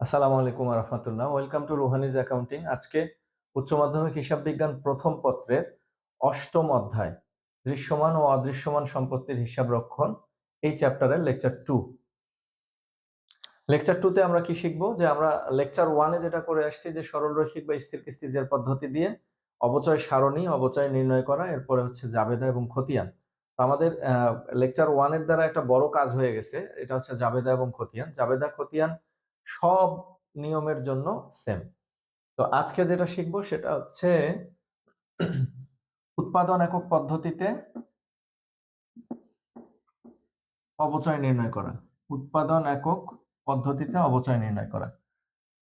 আসসালামু আলাইকুম রহমতুল্লাহ। Welcome to Ruhani's accounting. আজকে উচ্চ মাধ্যমিক হিসাব বিজ্ঞান প্রথম পত্রের অষ্টম অধ্যায় দৃশ্যমান ও অদৃশ্যমান সম্পত্তির হিসাব রক্ষণ, এই চ্যাপ্টারের লেকচার 2। লেকচার 2 তে আমরা কি শিখবো? যে আমরা লেকচার 1 এ যেটা করে আসছি, যে সরলরৈখিক বা স্থির কিস্তিজের পদ্ধতি দিয়ে অবচয় সারণী, অবচয় নির্ণয় করা, এরপরে হচ্ছে জাবেদা এবং খতিয়ান। তো আমাদের লেকচার 1 এর দ্বারা একটা বড় কাজ হয়ে গেছে, এটা হচ্ছে জাবেদা এবং খতিয়ান। জাবেদা খতিয়ান সব নিয়মের জন্য সেম। তো আজকে যেটা শিখবো সেটা হচ্ছে উৎপাদন একক পদ্ধতিতে অবচয় নির্ণয় করা। উৎপাদন একক পদ্ধতিতে অবচয় নির্ণয় করা।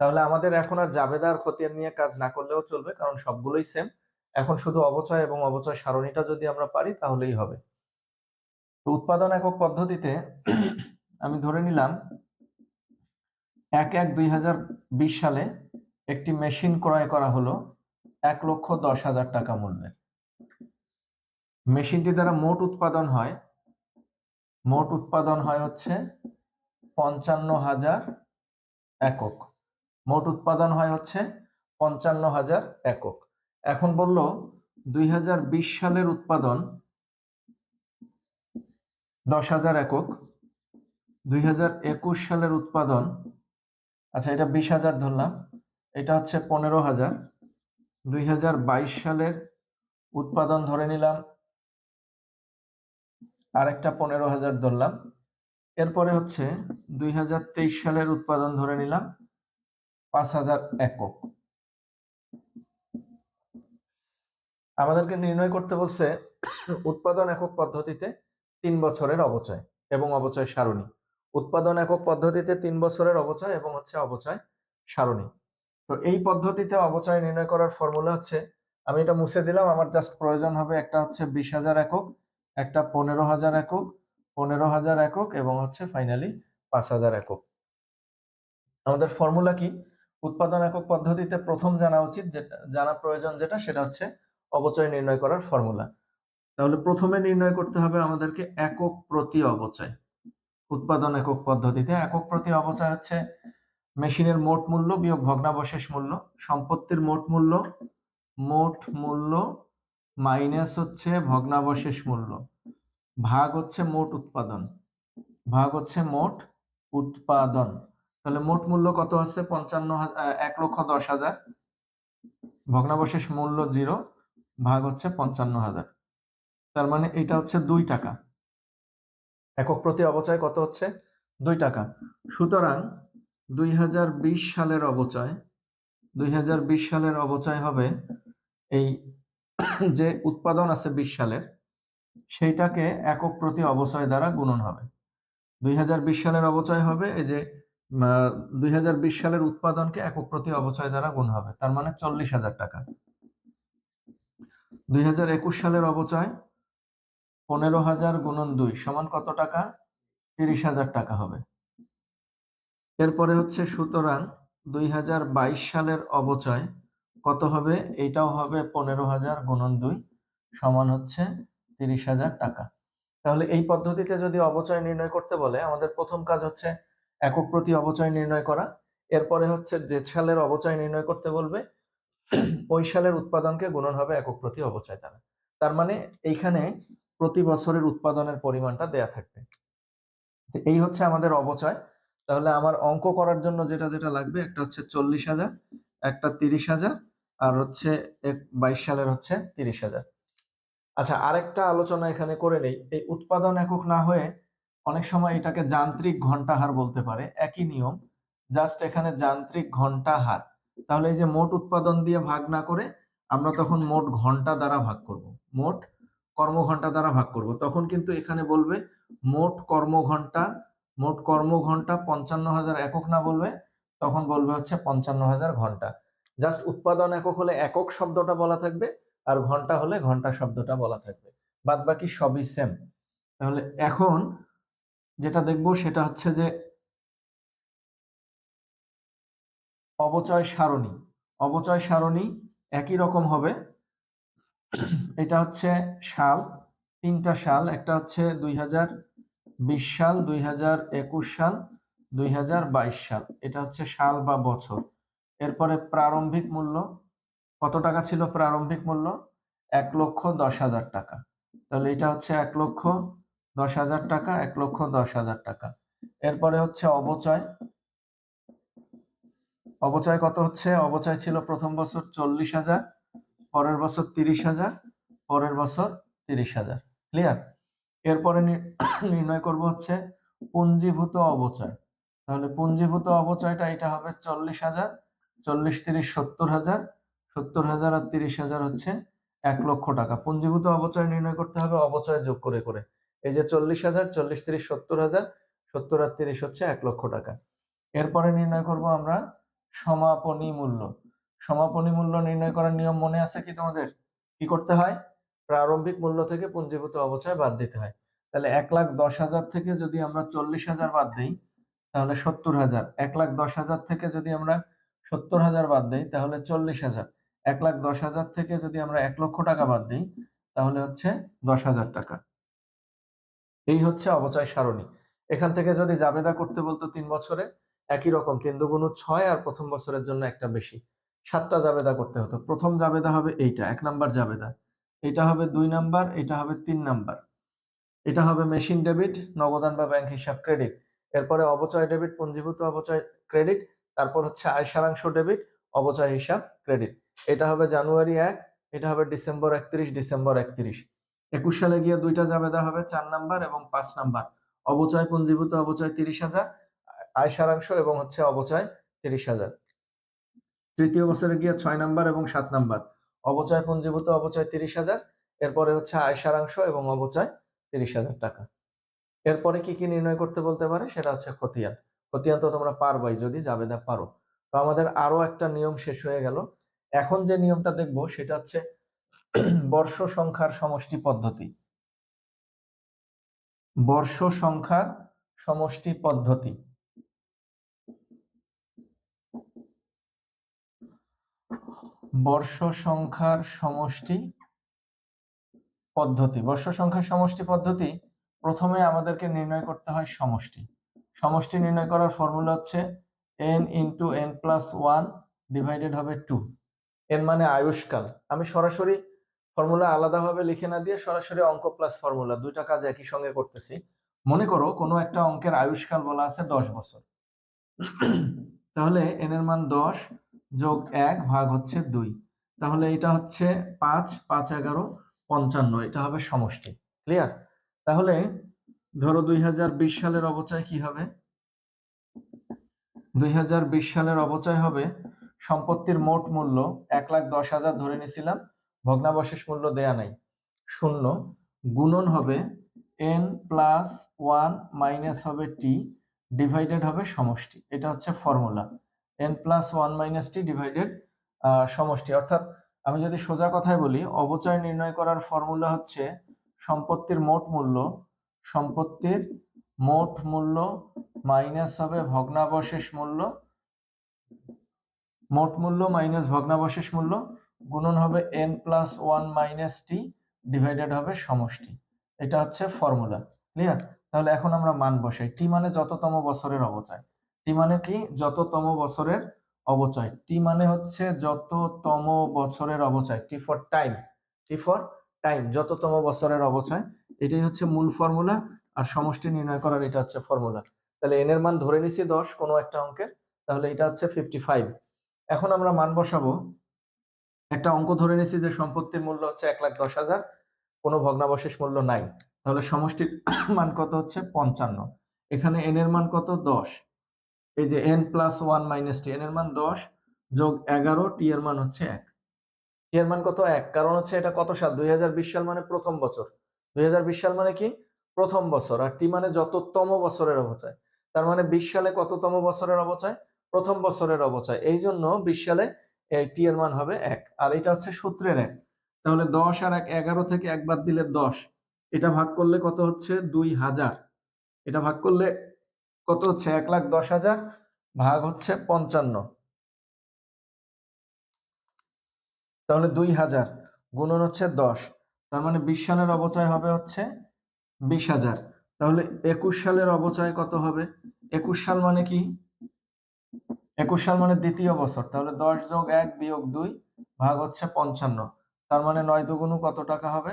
তাহলে আমাদের এখন আর জাবেদা আর খতিয়ান নিয়ে কাজ না করলেও চলবে, কারণ সবগুলোই সেম। এখন শুধু অবচয় এবং অবচয় সারণীটা যদি আমরা পারি তাহলেই হবে। তো উৎপাদন একক পদ্ধতিতে আমি ধরে নিলাম ১/১/২০২০ সালে একটি মেশিন ক্রয় করা হলো ১,১০,০০০ টাকা মূল্যের। মেশিনটি দ্বারা মোট উৎপাদন হয় হচ্ছে ৫৫,০০০ একক। মোট উৎপাদন হয় হচ্ছে ৫৫,০০০ একক। এখন বলল ২০২০ সালের উৎপাদন ১০,০০০ একক, ২০২১ সালের উৎপাদন, আচ্ছা এটা ২০,০০০ ধরলাম, এটা হচ্ছে ১৫,০০০। ২০২২ সালের উৎপাদন ধরে নিলাম আরেকটা ১৫,০০০ ধরলাম। এরপরে হচ্ছে ২০২৩ সালের উৎপাদন ধরে নিলাম ৫,০০০ একক। আমাদেরকে নির্ণয় করতে বলছে উৎপাদন একক পদ্ধতিতে ৩ বছরের অবচয় এবং অবচয় সারণী। উৎপাদন একক পদ্ধতিতে ৩ বছরের অবচয় এবং হচ্ছে অবচয় সারণী। তো এই পদ্ধতিতে অবচয় নির্ণয় করার ফর্মুলা হচ্ছে, আমি এটা মুছে দিলাম, আমার জাস্ট প্রয়োজন হবে একটা হচ্ছে ২০,০০০ একক, একটা ১৫,০০০ একক, ১৫,০০০ একক এবং হচ্ছে ফাইনালি ৫,০০০ একক। আমাদের ফর্মুলা কি? উৎপাদন একক পদ্ধতিতে প্রথম জানা উচিত, যেটা জানা প্রয়োজন, যেটা সেটা হচ্ছে অবচয় নির্ণয় করার ফর্মুলা। তাহলে প্রথমে নির্ণয় করতে হবে আমাদেরকে একক প্রতি অবচয়। উৎপাদন একক পদ্ধতিতে একক প্রতি অবচয় হচ্ছে মেশিনের মোট মূল্য বিয়োগ ভগ্নাবশেষ মূল্য, সম্পত্তির মোট মূল্য মাইনাস হচ্ছে ভগ্নাবশেষ মূল্য, ভাগ হচ্ছে মোট উৎপাদন, মোট উৎপাদন। তাহলে মোট মূল্য কত আছে? ১,১০,০০০, ভগ্নাবশেষ মূল্য 0, ভাগ হচ্ছে ৫৫,০০০। তার মানে এটা হচ্ছে ২ টাকা। একক প্রতি অবচয় কত হচ্ছে? ২ টাকা। সুতরাং ২০২০ সালের অবচয় হবে এই যে উৎপাদন আছে ২০ সালের, সেইটাকে একক প্রতি অবচয় দ্বারা গুণন হবে। ২০২০ সালের অবচয় হবে এই যে ২০২০ সালের উৎপাদনকে একক প্রতি অবচয় দ্বারা গুণ হবে, তার মানে ৪০,০০০ টাকা। ২০২১ সালের অবচয় ১৫,০০০ গুণন ২ সমান কত টাকা? ৩০,০০০ টাকা হবে। এরপরে হচ্ছে সুতরাং ২০২২ সালের অবচয় কত হবে? এটাও হবে ১৫,০০০ গুণন ২ সমান হচ্ছে ৩০,০০০ টাকা। তাহলে এই পদ্ধতিতে যদি অবচয় নির্ণয় করতে বলে, আমাদের প্রথম কাজ হচ্ছে একক প্রতি অবচয় নির্ণয় করা। এরপরে হচ্ছে যে সালের অবচয় নির্ণয় করতে বলবে ওই সালের উৎপাদনকে গুণন হবে একক প্রতি অবচয় দ্বারা। তার মানে এইখানে প্রতি বছরের উৎপাদনের পরিমাণটা দেয়া থাকবে। এই হচ্ছে আমাদের অবচয়। তাহলে আমার অঙ্ক করার জন্য যেটা যেটা লাগবে, একটা হচ্ছে ৪০,০০০, একটা ৩০,০০০, আর হচ্ছে ২২ সালের হচ্ছে ৩০,০০০। আচ্ছা, আরেকটা আলোচনা এখানে করে নেই। এই উৎপাদন একক না হয়ে অনেক সময় এটাকে যান্ত্রিক ঘন্টা হার বলতে পারে, একই নিয়ম, জাস্ট এখানে যান্ত্রিক ঘন্টা হার। তাহলে এই যে মোট উৎপাদন দিয়ে ভাগ না করে আমরা তখন মোট ঘন্টা দ্বারা ভাগ করব, মোট কর্মঘন্টা দ্বারা ভাগ করব। তখন কিন্তু এখানে বলবে মোট কর্মঘন্টা, ৫৫,০০০ একক না বলবে, তখন বলবে হচ্ছে ৫৫,০০০ ঘন্টা। জাস্ট উৎপাদন একক হলে একক শব্দটা বলা থাকবে, আর ঘন্টা হলে ঘন্টা শব্দটা বলা থাকবে, বাদ বাকি সবই সেম। তাহলে এখন যেটা দেখবো সেটা হচ্ছে যে অবচয় সারণী একই রকম হবে। এটা হচ্ছে সাল, ৩টা সাল, একটা হচ্ছে ২০২০ সাল, ২০২১ সাল, 2022 সাল, এটা হচ্ছে সাল বা বছর। এরপরে প্রারম্ভিক মূল্য কত টাকা ছিল? প্রারম্ভিক মূল্য 1,10,000 টাকা। তাহলে এটা হচ্ছে 1,10,000 টাকা, 1,10,000 টাকা। এরপরে হচ্ছে অবচয়। অবচয় কত হচ্ছে? অবচয় ছিল প্রথম বছর 40,000, পরের বছর 30,000, পরের বছর 30,000। ক্লিয়ার? এরপরে নির্ণয় করব হচ্ছে পুঞ্জীভূত অবচয়। তাহলে পুঞ্জীভূত অবচয়টা এটা হবে 40,000, 40, 30, 70,000, 70,000 আর 30,000 হচ্ছে 1,00,000 টাকা। পুঞ্জীভূত অবচয় নির্ণয় করতে হবে অবচয় যোগ করে করে। এই যে 40,000, 40, 30, 70,000, 70 আর 30 হচ্ছে 1,00,000 টাকা। এরপরে নির্ণয় করব আমরা সমাপনী মূল্য। সমাপনী মূল্য নির্ণয় করার নিয়ম মনে আছে কি তোমাদের? কি করতে হয়? প্রারম্ভিক মূল্য থেকে পুঞ্জীভূত অবচয় বাদ দিতে হয়। তাহলে 1,10,000 থেকে যদি আমরা 40,000 বাদ দিই তাহলে 70,000। 1,10,000 থেকে যদি আমরা 70,000 বাদ দিই তাহলে 40,000। 1,10,000 থেকে যদি আমরা 1,00,000 টাকা বাদ দিই তাহলে হচ্ছে 10,000 টাকা। এই হচ্ছে অবচয় সারণী। এখান থেকে যদি জাবেদা করতে বলতো 3 বছরে, একই রকম 3 দুগুণ 6 আর প্রথম বছরের জন্য একটা বেশি, 7টা জাবেদা করতে হতো। প্রথম জাবেদা হবে এইটা, 1 নাম্বার জাবেদা। এটা হবে 2 নাম্বার, এটা হবে 3 নাম্বার। এটা হবে মেশিন ডেবিট, নগদান বা ব্যাংক হিসাব ক্রেডিট। এরপরে অবচয় ডেবিট, পুঞ্জীভূত অবচয় ক্রেডিট। তারপর হচ্ছে আয় সারাংশ ডেবিট, অবচয় হিসাব ক্রেডিট। এটা হবে জানুয়ারি 1, এটা হবে ডিসেম্বর 31, ডিসেম্বর 31। 21 সালে গিয়ে 2টা জাবেদা হবে, 4 নাম্বার এবং 5 নাম্বার। অবচয় পুঞ্জীভূত অবচয় 30,000, আয় সারাংশ এবং হচ্ছে অবচয় 30,000। তৃতীয় বছরে গিয়ে 6 নাম্বার এবং 7 নাম্বার। অবচয় পুঞ্জীভূত অবচয় 30,000, এরপরে হচ্ছে আয় সারাংশ এবং অবচয় 30,000 টাকা। এরপরে কি কি নির্ণয় করতে বলতে পারে? সেটা হচ্ছে খতিয়ান। খতিয়ান তো তোমরা পারবাই যদি জাবেদা পারো। তো আমাদের আরো একটা নিয়ম শেষ হয়ে গেল। এখন যে নিয়মটা দেখবো সেটা হচ্ছে বর্ষ সংখ্যার সমষ্টি পদ্ধতি। বর্ষ সংখ্যার সমষ্টি পদ্ধতি। বর্ষ সংখ্যার সমষ্টি পদ্ধতি। বর্ষ সংখ্যার সমষ্টি পদ্ধতি, প্রথমে আমাদেরকে নির্ণয় করতে হয় সমষ্টি। সমষ্টি নির্ণয় করার ফর্মুলা হচ্ছে n into n plus 1 divided হবে 2। n মানে আয়ুষ্কাল। আমি সরাসরি ফর্মুলা আলাদাভাবে লিখে না দিয়ে সরাসরি অঙ্ক প্লাস ফর্মুলা দুইটা কাজ একই সঙ্গে করতেছি। মনে করো কোনো একটা অঙ্কের আয়ুষ্কাল বলা আছে 10 বছর। তাহলে n এর মান 10 যোগ 1 ভাগ হচ্ছে 2। তাহলে এটা হচ্ছে 5, 5, 11, 55। এটা হবে সমষ্টি। ক্লিয়ার? তাহলে ধরো 2020 সালের অবচয় কি হবে? 2020 সালের অবচয় হবে সম্পত্তির মোট মূল্য 1,10,000 ধরে নিয়েছিলাম, ভগ্নাবশেষ মূল্য দেয়া নাই, 0 গুণন হবে n প্লাস 1 মাইনাস হবে t ডিভাইডেড হবে সমষ্টি। এটা হচ্ছে formula, n plus 1 minus t divided সমষ্টি। অর্থাৎ আমি যদি সোজা কথায় বলি, অবচয় নির্ণয় করার ফর্মুলা হচ্ছে সম্পত্তির মোট মূল্য, সম্পত্তির মোট মূল্য মাইনাস হবে ভগ্নাবশেষ মূল্য, মোট মূল্য মাইনাস ভগ্নাবশেষ মূল্য গুণন হবে n plus 1 minus T divided হবে সমষ্টি। এটা হচ্ছে ফর্মুলা। ক্লিয়ার? তাহলে এখন আমরা মান বসাই। টি মানে যততম বছরের অবচয়। টি মানে কি? যততম বছরের অবচয়। টি মানে হচ্ছে যততম বছরের অবচয়, T for time. T for time, যততম বছরের অবচয়। এটাই হচ্ছে মূল ফর্মুলা। আর সমষ্টি নির্ণয় করার এটা হচ্ছে ফর্মুলা। তাহলে n এর মান ধরে নিছি 10 কোনো একটা অঙ্কের, তাহলে এটা হচ্ছে 55। এখন আমরা মান বসাবো। একটা অঙ্ক ধরে নিছি যে সম্পত্তির মূল্য হচ্ছে 1,10,000, কোনো ভগ্নাবশেষ মূল্য নাই। তাহলে সমষ্টির মান কত হচ্ছে 55। এখানে n এর মান কত? 10। এই যে n প্লাস 1 মাইনাস টি, n এর মান 10 যোগ 11, টি এর মান হচ্ছে 1। টি এর মান কত? 1। কারণ হচ্ছে এটা কত সাল? 2020 সাল মানে প্রথম বছর। 2020 সাল মানে কি? প্রথম বছর। আর টি মানে যততম বছরের অবচয়। তার মানে 20 সালে কততম বছরের অবচয়? প্রথম বছরের অবচয়। এই জন্য 20 সালে টি এর মান হবে 1। আর এটা হচ্ছে সূত্রের 1। তাহলে 10 আর 1, 11 থেকে 1 বাদ দিলে 10। এটা ভাগ করলে কত হচ্ছে? 2000। এটা ভাগ করলে কত হচ্ছে? 1,10,000 ভাগ হচ্ছে 55। তাহলে 2000 গুণন হচ্ছে 10। তার মানে 20 সালের অবচয় হবে হচ্ছে 20,000। তাহলে 21 সালের অবচয় কত হবে? 21 সাল মানে কি? 21 সাল মানে দ্বিতীয় বছর, তাহলে 10 যোগ 1 বিয়োগ 2 ভাগ হচ্ছে 55, তার মানে 9 দুগুণ কত টাকা হবে?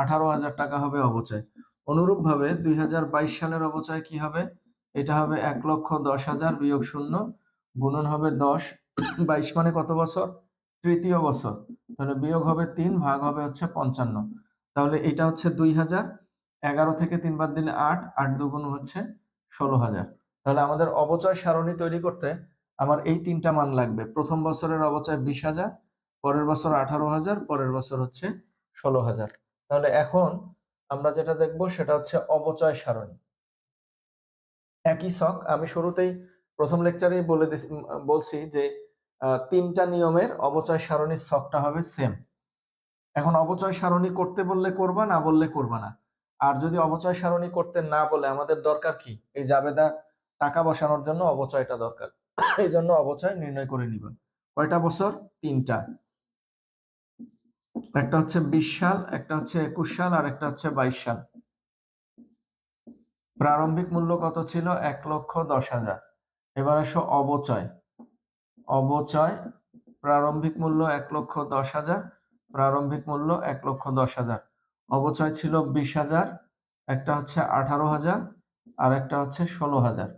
18,000 টাকা হবে অবচয়। অনুরূপ ভাবে 2022 সালের অবচয় কি হবে? এটা হবে 1,10,000 বিয়োগ 0 গুণন হবে 10, 22 মানে কত বছর? তৃতীয় বছর, তাহলে বিয়োগ হবে 3 ভাগ হবে হচ্ছে 55, তাহলে এটা হচ্ছে 2000, 11 থেকে 3 বাদ দিলে 8, 8 দুগুণ হচ্ছে 16,000। তাহলে আমাদের অবচয় সারণী তৈরি করতে আমার এই তিনটা মান লাগবে। প্রথম বছরের অবচয় 20,000, পরের বছর 18,000, পরের বছর হচ্ছে 16,000। তাহলে এখন আমরা যেটা দেখব সেটা হচ্ছে অবচয় সারণী। একই ছক আমি শুরুতেই প্রথম লেকচারেই বলছি যে তিনটা নিয়মের অবচয় সারণীর ছকটা হবে সেম। এখন অবচয় সারণী করতে বললে করবা, না বললে করবা না। আর যদি অবচয় সারণী করতে না বলে আমাদের দরকার কি? এই জাবেদা টাকা বসানোর জন্য অবচয়টা দরকার। এই জন্য অবচয় নির্ণয় করে নিবেন। কয়টা বছর? তিনটা। একটা হচ্ছে 20 সাল, একটা হচ্ছে 21 সাল, আর একটা হচ্ছে 22 সাল। প্রারম্ভিক মূল্য কত ছিল? 1,10,000। এবার আসো অবচয়। অবচয় প্রারম্ভিক মূল্য 1,10,000, প্রারম্ভিক মূল্য 1,10,000। অবচয় ছিল 20,000, একটা হচ্ছে 18,000, আর একটা হচ্ছে 16,000।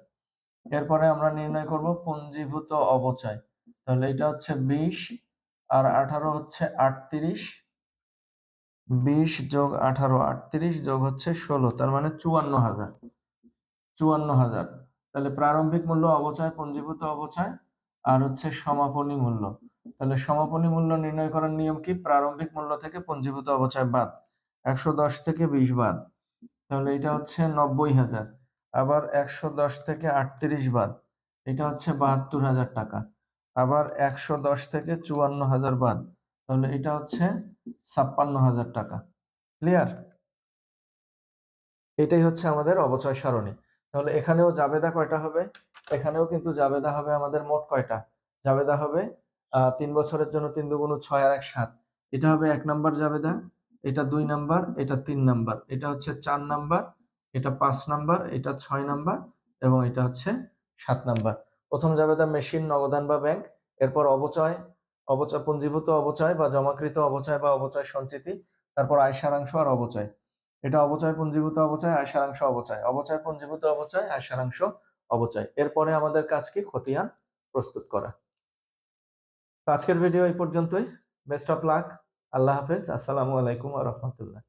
এরপরে আমরা নির্ণয় করব পুঞ্জীভূত অবচয়। তাহলে এটা হচ্ছে 20 আর 18 হচ্ছে 38, 20 যোগ 18 38 যোগ হচ্ছে 16, তার মানে 54,000। 54,000। তাহলে প্রারম্ভিক মূল্য, অবচয়, পুঞ্জীভূত অবচয় আর হচ্ছে সমাপনী মূল্য। তাহলে সমাপনী মূল্য নির্ণয় করার নিয়ম কি? প্রারম্ভিক মূল্য থেকে পুঞ্জীভূত অবচয় বাদ, 110 থেকে 20 বাদ, তাহলে এটা হচ্ছে 90,000। আবার 110 থেকে 38 বাদ, এটা হচ্ছে 72,000 টাকা। আবার 110 থেকে 54,000 বাদ, তাহলে এটা হচ্ছে 56,000 টাকা। ক্লিয়ার? এটাই হচ্ছে আমাদের অবচয় সারণী। তাহলে এখানেও জাবেদা কয়টা হবে? এখানেও কিন্তু জাবেদা হবে আমাদের মোট কয়টা? জাবেদা হবে 3 বছরের জন্য 3 দুগুণ 6 আর 1 7। এটা হবে 1 নাম্বার জাবেদা, এটা 2 নাম্বার, এটা 3 নাম্বার, এটা হচ্ছে 4 নাম্বার, এটা 5 নাম্বার, এটা 6 নাম্বার এবং এটা হচ্ছে 7 নাম্বার। প্রথম জাবেদা মেশিন, নগদান বা ব্যাংক, এরপর অবচয়, অবচয় পুঞ্জীভূত অবচয় বা জমাকৃত অবচয় বা অবচয় সঞ্চিতি, তারপর আয় সারাংশ আর অবচয়। এটা অবচয় পুঞ্জীভূত অবচয়, আয় সারাংশ অবচয়, অবচয় পুঞ্জীভূত অবচয়, আয় সারাংশ অবচয়। এরপরে আমাদের কাজ কি? খতিয়ান প্রস্তুত করা। আজকের ভিডিও এই পর্যন্তই। Best of luck. আল্লাহ হাফেজ। আসসালামু আলাইকুম ওয়া রাহমাতুল্লাহ।